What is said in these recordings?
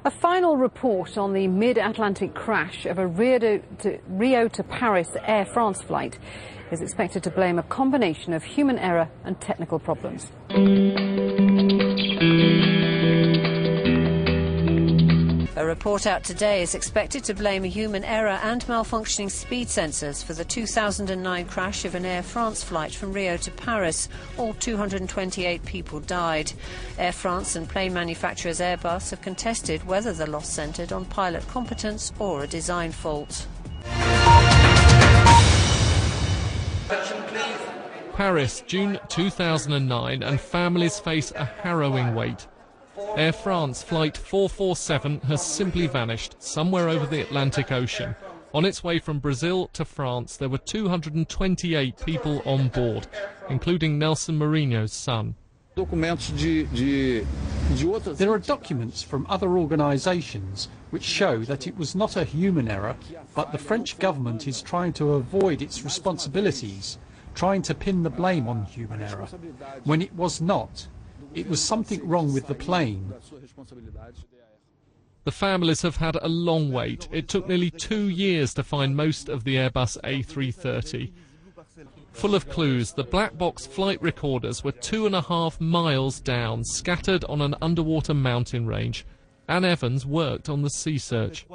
A final report on the mid-Atlantic crash of a Rio to Paris Air France flight is expected to blame a combination of human error and technical problems. A report out today is expected to blame a human error and malfunctioning speed sensors for the 2009 crash of an Air France flight from Rio to Paris. All 228 people died. Air France and plane manufacturers Airbus have contested whether the loss centred on pilot competence or a design fault. Paris, June 2009, and families face a harrowing wait. Air France Flight 447 has simply vanished somewhere over the Atlantic Ocean. On its way from Brazil to France, there were 228 people on board, including Nelson Mourinho's son. There are documents from other organisations which show that it was not a human error, but the French government is trying to avoid its responsibilities, trying to pin the blame on human error, when it was not. It was something wrong with the plane. The families have had a long wait. It took nearly 2 years to find most of the Airbus A330. Full of clues, the black box flight recorders were 2.5 miles down, scattered on an underwater mountain range. Anne Evans worked on the sea search.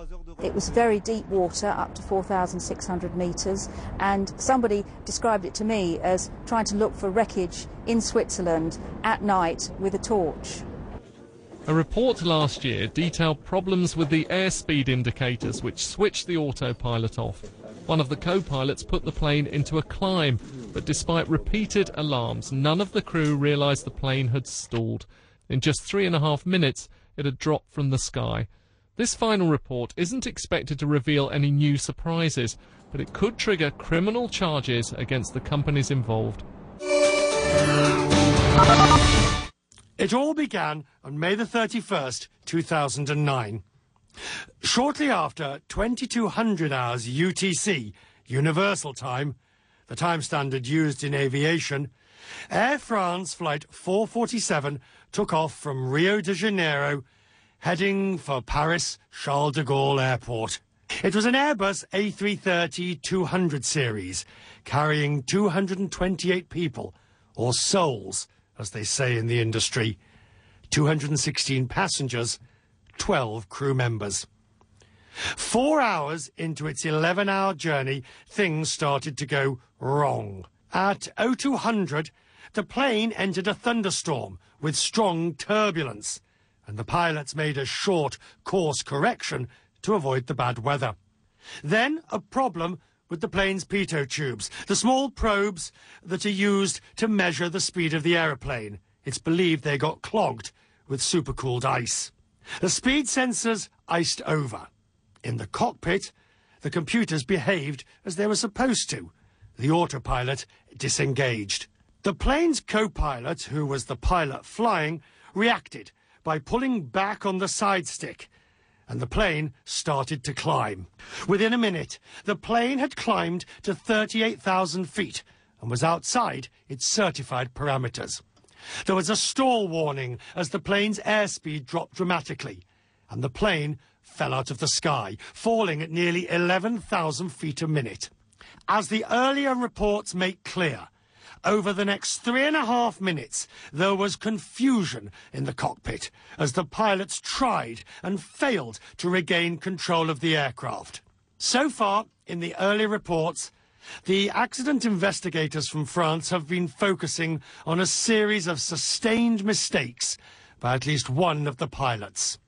It was very deep water, up to 4,600 metres, and somebody described it to me as trying to look for wreckage in Switzerland at night with a torch. A report last year detailed problems with the airspeed indicators which switched the autopilot off. One of the co-pilots put the plane into a climb, but despite repeated alarms, none of the crew realised the plane had stalled. In just 3.5 minutes, it had dropped from the sky. This final report isn't expected to reveal any new surprises, but it could trigger criminal charges against the companies involved. It all began on May the 31st, 2009. Shortly after 2200 hours UTC, Universal Time, the time standard used in aviation, Air France Flight 447 took off from Rio de Janeiro, heading for Paris Charles de Gaulle Airport. It was an Airbus A330-200 series, carrying 228 people, or souls, as they say in the industry, 216 passengers, 12 crew members. 4 hours into its 11-hour journey, things started to go wrong. At 0200, the plane entered a thunderstorm with strong turbulence, and the pilots made a short course correction to avoid the bad weather. Then a problem with the plane's pitot tubes, the small probes that are used to measure the speed of the aeroplane. It's believed they got clogged with supercooled ice. The speed sensors iced over. In the cockpit, the computers behaved as they were supposed to. The autopilot disengaged. The plane's co-pilot, who was the pilot flying, reacted by pulling back on the side stick, and the plane started to climb. Within a minute, the plane had climbed to 38,000 feet and was outside its certified parameters. There was a stall warning as the plane's airspeed dropped dramatically, and the plane fell out of the sky, falling at nearly 11,000 feet a minute. As the earlier reports make clear, over the next 3.5 minutes, there was confusion in the cockpit as the pilots tried and failed to regain control of the aircraft. So far, in the early reports, the accident investigators from France have been focusing on a series of sustained mistakes by at least one of the pilots.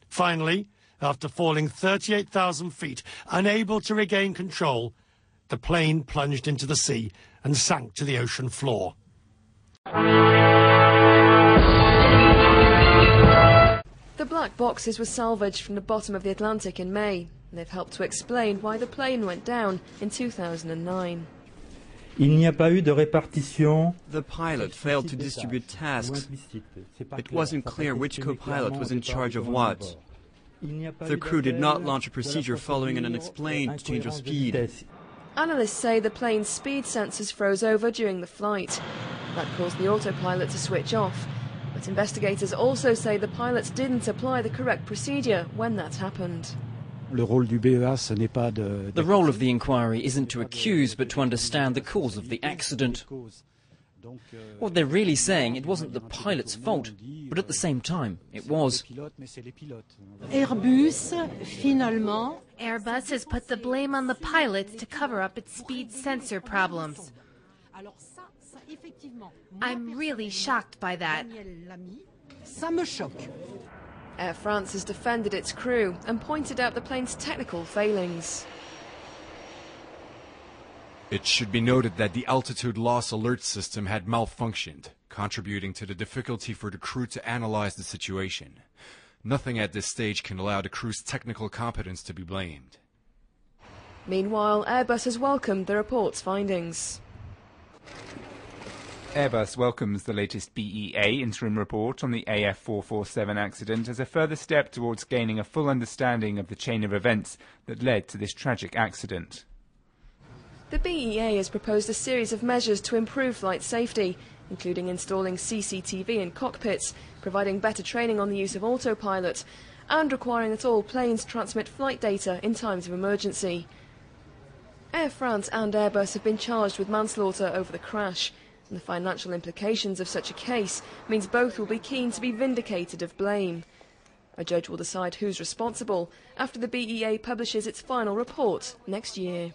Finally, after falling 38,000 feet, unable to regain control, the plane plunged into the sea and sank to the ocean floor. The black boxes were salvaged from the bottom of the Atlantic in May. They've helped to explain why the plane went down in 2009. The pilot failed to distribute tasks. It wasn't clear which co-pilot was in charge of what. The crew did not launch a procedure following an unexplained change of speed. Analysts say the plane's speed sensors froze over during the flight. That caused the autopilot to switch off. But investigators also say the pilots didn't apply the correct procedure when that happened. The role of the inquiry isn't to accuse, but to understand the cause of the accident. What they're really saying, it wasn't the pilot's fault, but at the same time, it was. Airbus has put the blame on the pilots to cover up its speed sensor problems. I'm really shocked by that. Air France has defended its crew and pointed out the plane's technical failings. It should be noted that the altitude loss alert system had malfunctioned, contributing to the difficulty for the crew to analyze the situation. Nothing at this stage can allow the crew's technical competence to be blamed. Meanwhile, Airbus has welcomed the report's findings. Airbus welcomes the latest BEA interim report on the AF447 accident as a further step towards gaining a full understanding of the chain of events that led to this tragic accident. The BEA has proposed a series of measures to improve flight safety, including installing CCTV in cockpits, providing better training on the use of autopilot, and requiring that all planes transmit flight data in times of emergency. Air France and Airbus have been charged with manslaughter over the crash, and the financial implications of such a case means both will be keen to be vindicated of blame. A judge will decide who's responsible after the BEA publishes its final report next year.